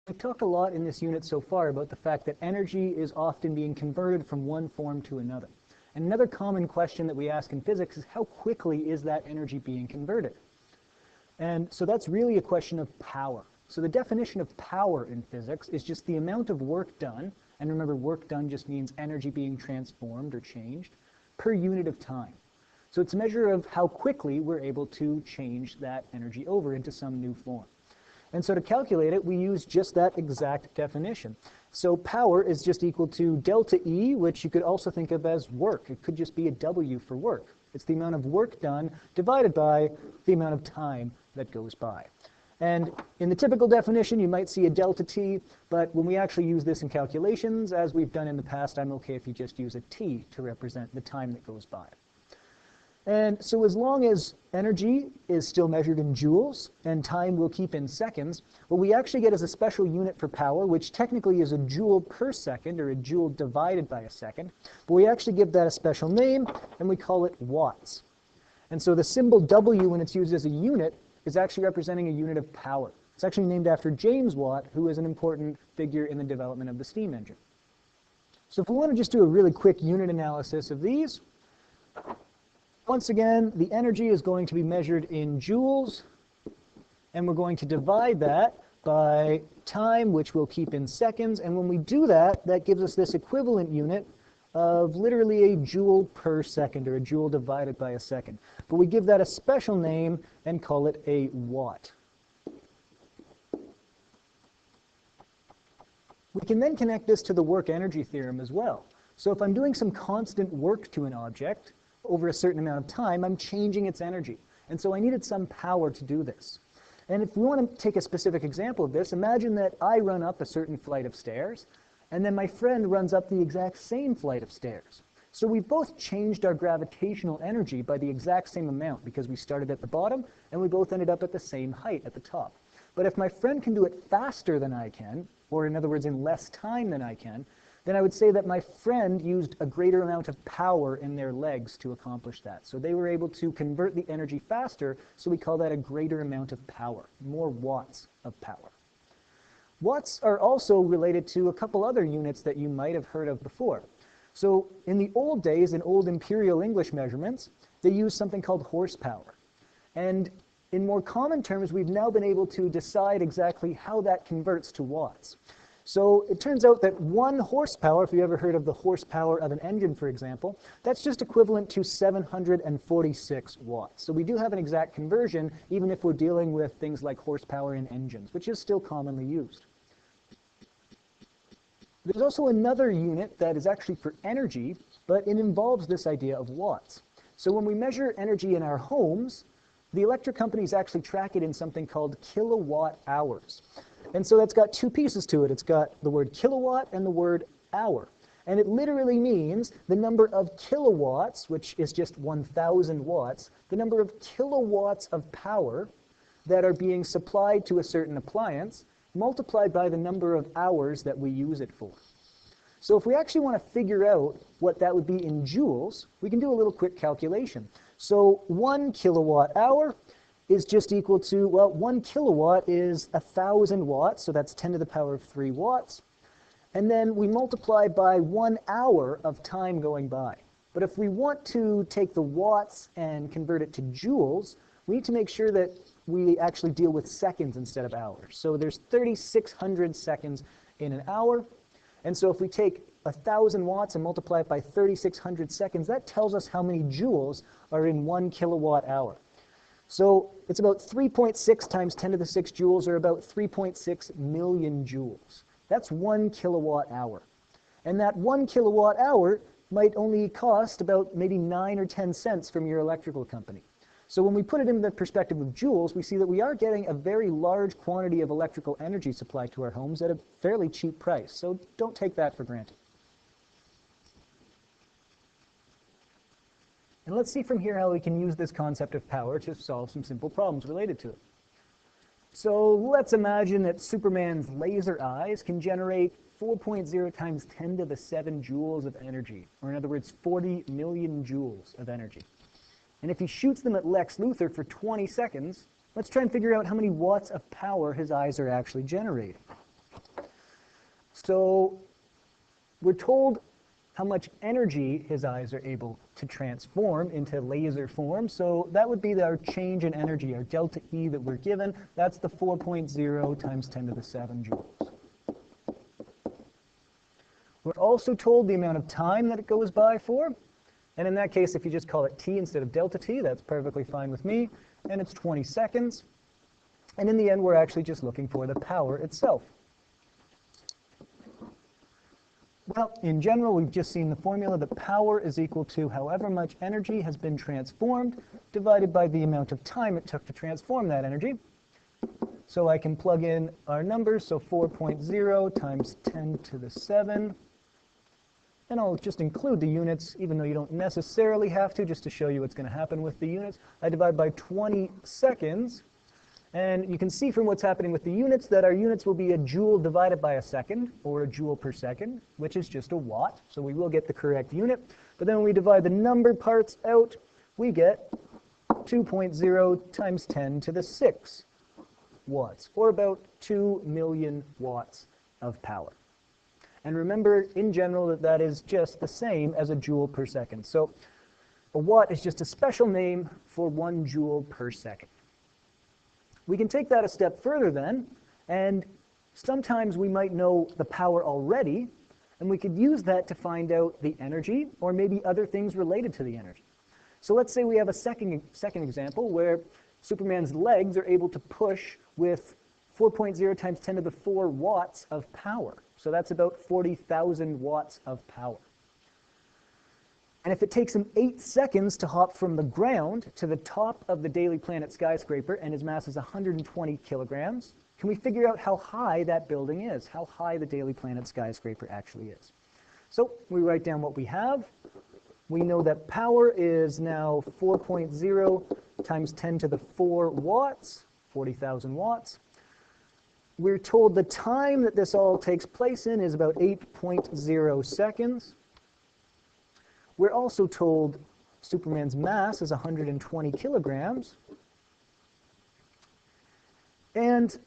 We've talked a lot in this unit so far about the fact that energy is often being converted from one form to another. And another common question that we ask in physics is how quickly is that energy being converted? And so that's really a question of power. So the definition of power in physics is just the amount of work done, and remember work done just means energy being transformed or changed, per unit of time. So it's a measure of how quickly we're able to change that energy over into some new form. And so to calculate it, we use just that exact definition. So power is just equal to delta E, which you could also think of as work. It could just be a W for work. It's the amount of work done divided by the amount of time that goes by. And in the typical definition, you might see a delta T, but when we actually use this in calculations, as we've done in the past, I'm okay if you just use a T to represent the time that goes by. And so as long as energy is still measured in joules and time will keep in seconds, what we actually get is a special unit for power, which technically is a joule per second, or a joule divided by a second. But we actually give that a special name, and we call it watts. And so the symbol W, when it's used as a unit, is actually representing a unit of power. It's actually named after James Watt, who is an important figure in the development of the steam engine. So if we want to just do a really quick unit analysis of these, once again, the energy is going to be measured in joules, and we're going to divide that by time, which we'll keep in seconds. And when we do that, that gives us this equivalent unit of literally a joule per second, or a joule divided by a second. But we give that a special name and call it a watt. We can then connect this to the work-energy theorem as well. So if I'm doing some constant work to an object, over a certain amount of time, I'm changing its energy. And so I needed some power to do this. And if we want to take a specific example of this, imagine that I run up a certain flight of stairs, and then my friend runs up the exact same flight of stairs. So we've both changed our gravitational energy by the exact same amount, because we started at the bottom, and we both ended up at the same height at the top. But if my friend can do it faster than I can, or in other words, in less time than I can, then I would say that my friend used a greater amount of power in their legs to accomplish that. So they were able to convert the energy faster, so we call that a greater amount of power, more watts of power. Watts are also related to a couple other units that you might have heard of before. So in the old days, in old imperial English measurements, they used something called horsepower. And in more common terms, we've now been able to decide exactly how that converts to watts. So it turns out that 1 horsepower, if you've ever heard of the horsepower of an engine, for example, that's just equivalent to 746 watts. So we do have an exact conversion, even if we're dealing with things like horsepower in engines, which is still commonly used. There's also another unit that is actually for energy, but it involves this idea of watts. So when we measure energy in our homes, the electric companies actually track it in something called kilowatt hours. And so that's got 2 pieces to it. It's got the word kilowatt and the word hour. And it literally means the number of kilowatts, which is just 1,000 watts, the number of kilowatts of power that are being supplied to a certain appliance, multiplied by the number of hours that we use it for. So if we actually want to figure out what that would be in joules, we can do a little quick calculation. So 1 kilowatt hour is just equal to, well, 1 kilowatt is 1,000 watts, so that's 10 to the power of 3 watts. And then we multiply by 1 hour of time going by. But if we want to take the watts and convert it to joules, we need to make sure that we actually deal with seconds instead of hours. So there's 3,600 seconds in an hour. And so if we take 1,000 watts and multiply it by 3,600 seconds, that tells us how many joules are in 1 kilowatt hour. So it's about 3.6 times 10 to the 6 joules, or about 3.6 million joules. That's 1 kilowatt hour. And that 1 kilowatt hour might only cost about maybe 9 or 10 cents from your electrical company. So when we put it in the perspective of joules, we see that we are getting a very large quantity of electrical energy supplied to our homes at a fairly cheap price. So don't take that for granted. And let's see from here how we can use this concept of power to solve some simple problems related to it. So let's imagine that Superman's laser eyes can generate 4.0 times 10 to the 7 joules of energy, or in other words, 40 million joules of energy. And if he shoots them at Lex Luthor for 20 seconds, let's try and figure out how many watts of power his eyes are actually generating. So we're told how much energy his eyes are able to transform into laser form. So that would be our change in energy, our delta E that we're given. That's the 4.0 times 10 to the 7 joules. We're also told the amount of time that it goes by for. And in that case, if you just call it T instead of delta T, that's perfectly fine with me. And it's 20 seconds. And in the end, we're actually just looking for the power itself. Well, in general, we've just seen the formula that power is equal to however much energy has been transformed divided by the amount of time it took to transform that energy. So I can plug in our numbers, so 4.0 times 10 to the 7. And I'll just include the units, even though you don't necessarily have to, just to show you what's going to happen with the units. I divide by 20 seconds. And you can see from what's happening with the units that our units will be a joule divided by a second, or a joule per second, which is just a watt. So we will get the correct unit. But then when we divide the number parts out, we get 2.0 times 10 to the 6 watts, or about 2 million watts of power. And remember, in general, that is just the same as a joule per second. So a watt is just a special name for 1 joule per second. We can take that a step further then, and sometimes we might know the power already, and we could use that to find out the energy, or maybe other things related to the energy. So let's say we have a second example where Superman's legs are able to push with 4.0 times 10 to the 4 watts of power. So that's about 40,000 watts of power. And if it takes him 8 seconds to hop from the ground to the top of the Daily Planet skyscraper, and his mass is 120 kilograms, can we figure out how high that building is, how high the Daily Planet skyscraper actually is? So we write down what we have. We know that power is now 4.0 times 10 to the 4 watts, 40,000 watts. We're told the time that this all takes place in is about 8.0 seconds. We're also told Superman's mass is 120 kilograms. And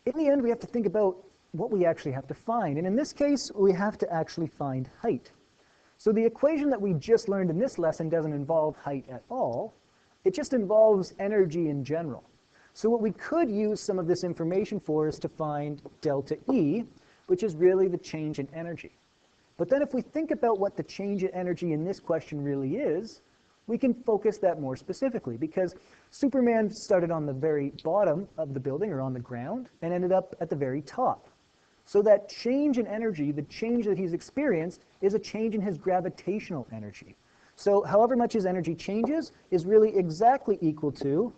in the end, we have to think about what we actually have to find. And in this case, we have to actually find height. So the equation that we just learned in this lesson doesn't involve height at all. It just involves energy in general. So what we could use some of this information for is to find delta E, which is really the change in energy. But then if we think about what the change in energy in this question really is, we can focus that more specifically, because Superman started on the very bottom of the building, or on the ground, and ended up at the very top. So that change in energy, the change that he's experienced, is a change in his gravitational energy. So however much his energy changes is really exactly equal to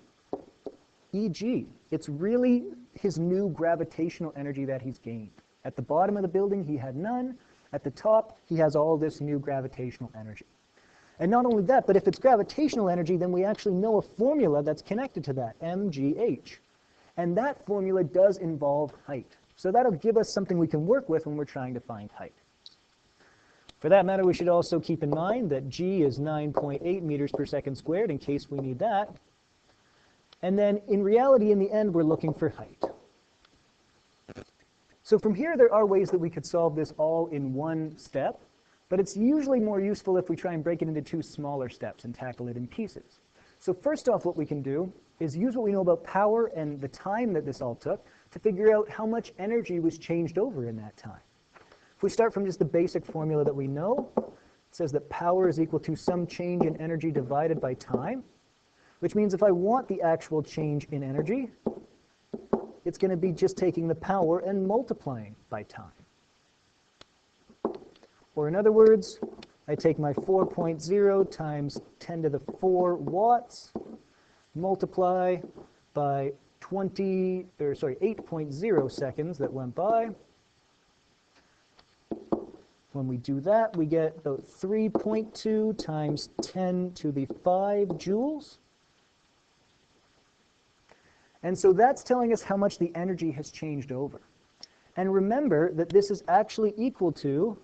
Eg. It's really his new gravitational energy that he's gained. At the bottom of the building, he had none. At the top, he has all this new gravitational energy. And not only that, but if it's gravitational energy, then we actually know a formula that's connected to that, mgh. And that formula does involve height. So that'll give us something we can work with when we're trying to find height. For that matter, we should also keep in mind that g is 9.8 meters per second squared, in case we need that. And then, in reality, in the end, we're looking for height. So from here, there are ways that we could solve this all in one step, but it's usually more useful if we try and break it into 2 smaller steps and tackle it in pieces. So first off, what we can do is use what we know about power and the time that this all took to figure out how much energy was changed over in that time. If we start from just the basic formula that we know, it says that power is equal to some change in energy divided by time, which means if I want the actual change in energy, it's going to be just taking the power and multiplying by time. Or in other words, I take my 4.0 times 10 to the 4 watts, multiply by 8.0 seconds that went by. When we do that, we get about 3.2 times 10 to the 5 joules. And so that's telling us how much the energy has changed over. And remember that this is actually equal to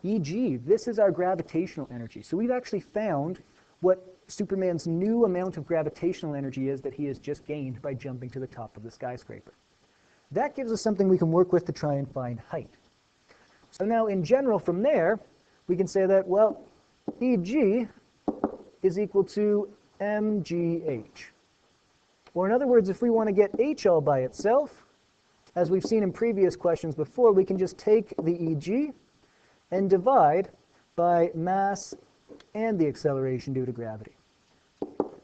Eg. This is our gravitational energy. So we've actually found what Superman's new amount of gravitational energy is that he has just gained by jumping to the top of the skyscraper. That gives us something we can work with to try and find height. So now in general from there, we can say that, well, EG is equal to mgh. Or in other words, if we want to get h all by itself, as we've seen in previous questions before, we can just take the EG and divide by mass and the acceleration due to gravity.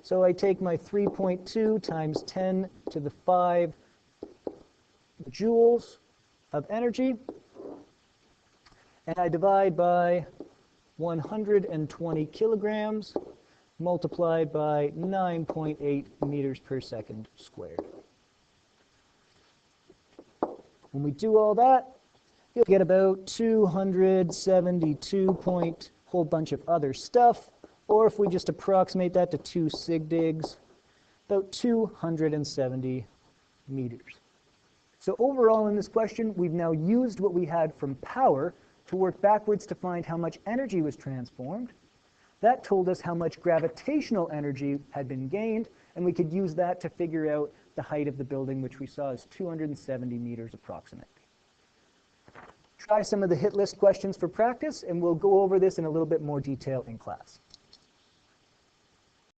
So I take my 3.2 times 10 to the 5 joules of energy, and I divide by 120 kilograms multiplied by 9.8 meters per second squared. When we do all that, you'll get about 272 point whole bunch of other stuff, or if we just approximate that to 2 sig digs, about 270 meters. So overall in this question, we've now used what we had from power to work backwards to find how much energy was transformed. That told us how much gravitational energy had been gained, and we could use that to figure out the height of the building, which we saw is 270 meters approximately. Try some of the hit list questions for practice, and we'll go over this in a little bit more detail in class.